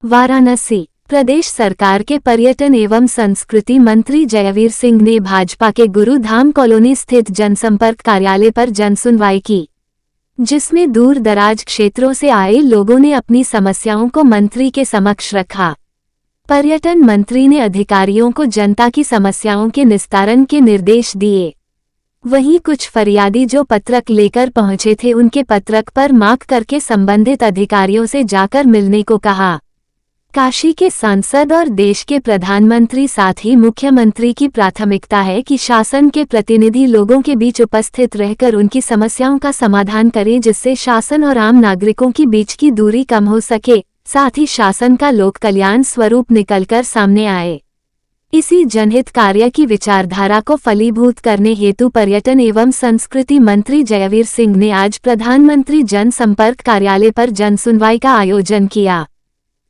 वाराणसी। प्रदेश सरकार के पर्यटन एवं संस्कृति मंत्री जयवीर सिंह ने भाजपा के गुरुधाम कॉलोनी स्थित जनसंपर्क कार्यालय पर जनसुनवाई की, जिसमें दूर दराज क्षेत्रों से आए लोगों ने अपनी समस्याओं को मंत्री के समक्ष रखा। पर्यटन मंत्री ने अधिकारियों को जनता की समस्याओं के निस्तारण के निर्देश दिए। वहीं कुछ फरियादी जो पत्रक लेकर पहुंचे थे, उनके पत्रक पर मार्क करके संबंधित अधिकारियों से जाकर मिलने को कहा। काशी के सांसद और देश के प्रधानमंत्री साथ ही मुख्यमंत्री की प्राथमिकता है कि शासन के प्रतिनिधि लोगों के बीच उपस्थित रहकर उनकी समस्याओं का समाधान करें, जिससे शासन और आम नागरिकों के बीच की दूरी कम हो सके, साथ ही शासन का लोक कल्याण स्वरूप निकलकर सामने आए। इसी जनहित कार्य की विचारधारा को फलीभूत करने हेतु पर्यटन एवं संस्कृति मंत्री जयवीर सिंह ने आज प्रधानमंत्री जनसंपर्क कार्यालय पर जनसुनवाई का आयोजन किया,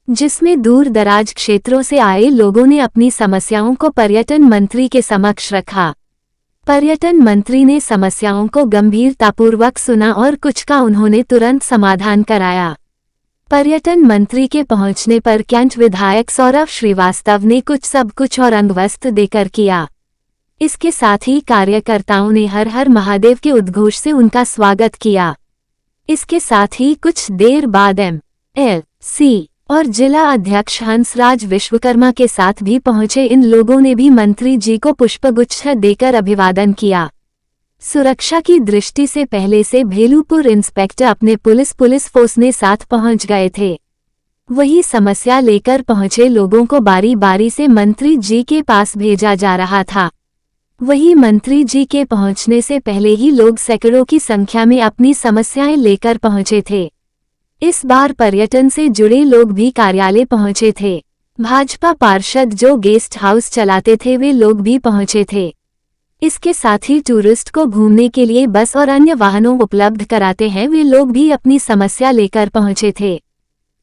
जिसमें दूर दराज क्षेत्रों से आए लोगों ने अपनी समस्याओं को पर्यटन मंत्री के समक्ष रखा। पर्यटन मंत्री ने समस्याओं को गंभीरतापूर्वक सुना और कुछ का उन्होंने तुरंत समाधान कराया। पर्यटन मंत्री के पहुंचने पर कैंट विधायक सौरभ श्रीवास्तव ने सब कुछ और अंगवस्त्र देकर किया। इसके साथ ही कार्यकर्ताओं ने हर हर महादेव के उद्घोष से उनका स्वागत किया। इसके साथ ही कुछ देर बाद MLC और जिला अध्यक्ष हंसराज विश्वकर्मा के साथ भी पहुंचे इन लोगों ने भी मंत्री जी को पुष्पगुच्छ देकर अभिवादन किया। सुरक्षा की दृष्टि से पहले से भेलूपुर इंस्पेक्टर अपने पुलिस फोर्स ने साथ पहुंच गए थे। वही समस्या लेकर पहुंचे लोगों को बारी बारी से मंत्री जी के पास भेजा जा रहा था। वही मंत्री जी के पहुंचने से पहले ही लोग सैकड़ों की संख्या में अपनी समस्याएं लेकर पहुंचे थे। इस बार पर्यटन से जुड़े लोग भी कार्यालय पहुंचे थे। भाजपा पार्षद जो गेस्ट हाउस चलाते थे वे लोग भी पहुंचे थे। इसके साथ ही टूरिस्ट को घूमने के लिए बस और अन्य वाहनों उपलब्ध कराते हैं, वे लोग भी अपनी समस्या लेकर पहुंचे थे।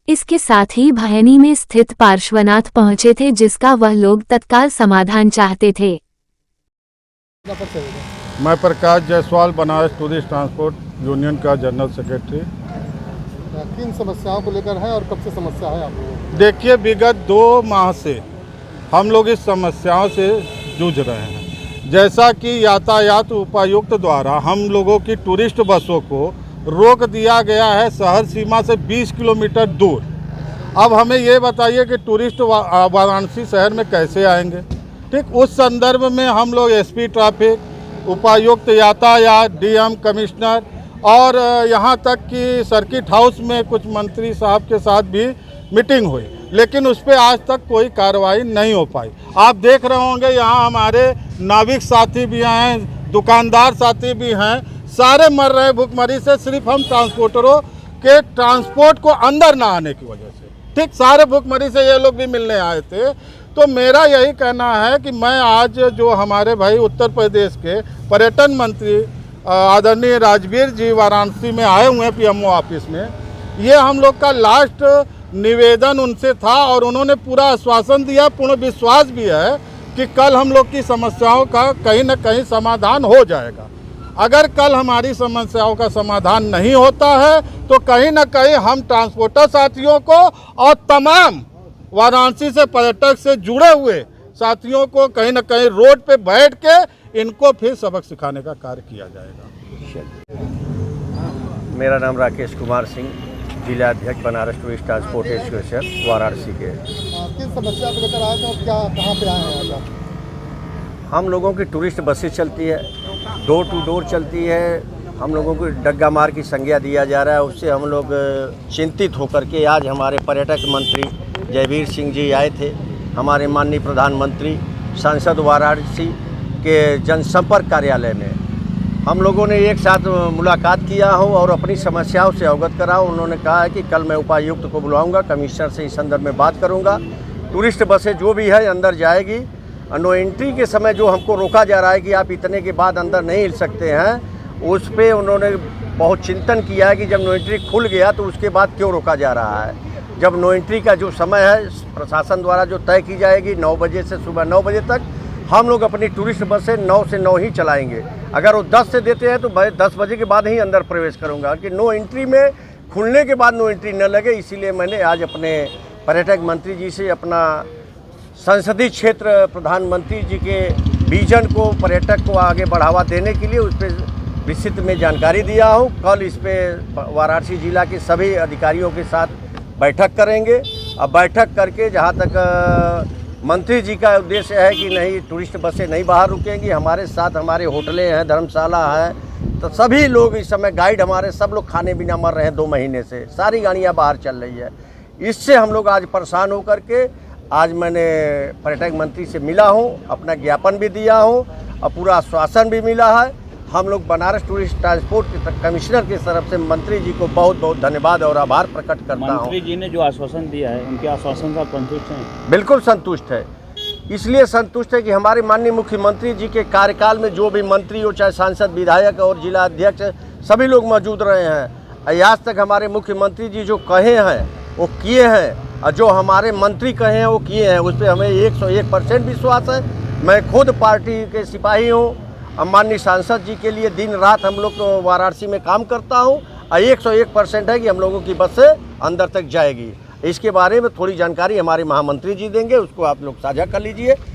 इसके साथ ही भैनी में स्थित पार्श्वनाथ पहुंचे थे, जिसका वह लोग तत्काल समाधान चाहते थे। मैं Prakash Jaiswal, Banaras tourist transport union का जनरल सेक्रेटरी। किन समस्याओं को लेकर है और कब से समस्या है आप लोगों? देखिए, विगत 2 माह से हम लोग इस समस्याओं से जूझ रहे हैं। जैसा कि यातायात उपायुक्त द्वारा हम लोगों की टूरिस्ट बसों को रोक दिया गया है शहर सीमा से 20 किलोमीटर दूर। अब हमें ये बताइए कि टूरिस्ट वाराणसी शहर में कैसे आएंगे? ठीक उस संदर्भ में हम लोग SP ट्रैफिक, उपायुक्त यातायात, DM कमिश्नर और यहाँ तक कि सर्किट हाउस में कुछ मंत्री साहब के साथ भी मीटिंग हुई, लेकिन उस पर आज तक कोई कार्रवाई नहीं हो पाई। आप देख रहे होंगे यहाँ हमारे नाविक साथी भी हैं, दुकानदार साथी भी हैं, सारे मर रहे भूखमरी से, सिर्फ हम ट्रांसपोर्टरों के ट्रांसपोर्ट को अंदर ना आने की वजह से। ठीक सारे भूखमरी से ये लोग भी मिलने आए थे। तो मेरा यही कहना है कि मैं आज जो हमारे भाई उत्तर प्रदेश के पर्यटन मंत्री आदरणीय राजवीर जी वाराणसी में आए हुए हैं PMO ऑफिस में, ये हम लोग का लास्ट निवेदन उनसे था और उन्होंने पूरा आश्वासन दिया, पूर्ण विश्वास भी है कि कल हम लोग की समस्याओं का कहीं न कहीं समाधान हो जाएगा। अगर कल हमारी समस्याओं का समाधान नहीं होता है तो कहीं न कहीं हम ट्रांसपोर्टर साथियों को और तमाम वाराणसी से पर्यटक से जुड़े हुए साथियों को कहीं न कहीं रोड पे बैठ के इनको फिर सबक सिखाने का कार्य किया जाएगा। मेरा नाम राकेश कुमार सिंह, जिला अध्यक्ष Banaras tourist transport association Varanasi के। किन समस्या को लेकर आए थे और क्या कहाँ पे आए हैं आप? हम लोगों की टूरिस्ट बसें चलती है, डोर टू डोर चलती है। हम लोगों को डग्गा मार की संज्ञा दिया जा रहा है, उससे हम लोग चिंतित होकर के आज हमारे पर्यटक मंत्री जयवीर सिंह जी आए थे। हमारे माननीय प्रधानमंत्री सांसद वाराणसी के जनसंपर्क कार्यालय में हम लोगों ने एक साथ मुलाकात किया हो और अपनी समस्याओं से अवगत करा। उन्होंने कहा है कि कल मैं उपायुक्त को बुलाऊंगा, कमिश्नर से इस संदर्भ में बात करूंगा। टूरिस्ट बसें जो भी है अंदर जाएगी। नो एंट्री के समय जो हमको रोका जा रहा है कि आप इतने के बाद अंदर नहीं हिल सकते हैं, उस पर उन्होंने बहुत चिंतन किया है कि जब नो एंट्री खुल गया तो उसके बाद क्यों रोका जा रहा है। जब नो एंट्री का जो समय है प्रशासन द्वारा जो तय की जाएगी 9 बजे से सुबह 9 बजे तक, हम लोग अपनी टूरिस्ट बसें 9 से 9 ही चलाएंगे। अगर वो 10 से देते हैं तो मैं 10 बजे के बाद ही अंदर प्रवेश करूंगा कि नो एंट्री में खुलने के बाद नो एंट्री न लगे। इसीलिए मैंने आज अपने पर्यटक मंत्री जी से अपना संसदीय क्षेत्र प्रधानमंत्री जी के विजन को, पर्यटक को आगे बढ़ावा देने के लिए उस पर विस्तृत में जानकारी दिया हूँ। कल इस पे वाराणसी जिला के सभी अधिकारियों के साथ बैठक करेंगे। अब बैठक करके जहाँ तक मंत्री जी का उद्देश्य है कि नहीं, टूरिस्ट बसें नहीं बाहर रुकेंगी, हमारे साथ हमारे होटलें हैं, धर्मशाला है, तो सभी लोग इस समय गाइड हमारे सब लोग खाने बिना मर रहे हैं 2 महीने से, सारी गाड़ियाँ बाहर चल रही है। इससे हम लोग आज परेशान होकर के आज मैंने पर्यटक मंत्री से मिला हूँ, अपना ज्ञापन भी दिया हूँ और पूरा आश्वासन भी मिला है। हम लोग बनारस टूरिस्ट ट्रांसपोर्ट के कमिश्नर की तरफ से मंत्री जी को बहुत बहुत धन्यवाद और आभार प्रकट करता हूँ। मंत्री जी ने जो आश्वासन दिया है, उनके आश्वासन से आप संतुष्ट हैं? बिल्कुल संतुष्ट है। इसलिए संतुष्ट है कि हमारे माननीय मुख्यमंत्री जी के कार्यकाल में जो भी मंत्री हो, चाहे सांसद, विधायक और जिला अध्यक्ष, सभी लोग मौजूद रहे हैं। आज तक हमारे मुख्यमंत्री जी जो कहे हैं वो किए हैं, और जो हमारे मंत्री कहे हैं वो किए हैं। उस पर हमें 101% विश्वास है। मैं खुद पार्टी के सिपाही हूँ, माननीय सांसद जी के लिए दिन रात हम लोग वाराणसी में काम करता हूँ, और 101% है कि हम लोगों की बस से अंदर तक जाएगी। इसके बारे में थोड़ी जानकारी हमारे महामंत्री जी देंगे, उसको आप लोग साझा कर लीजिए।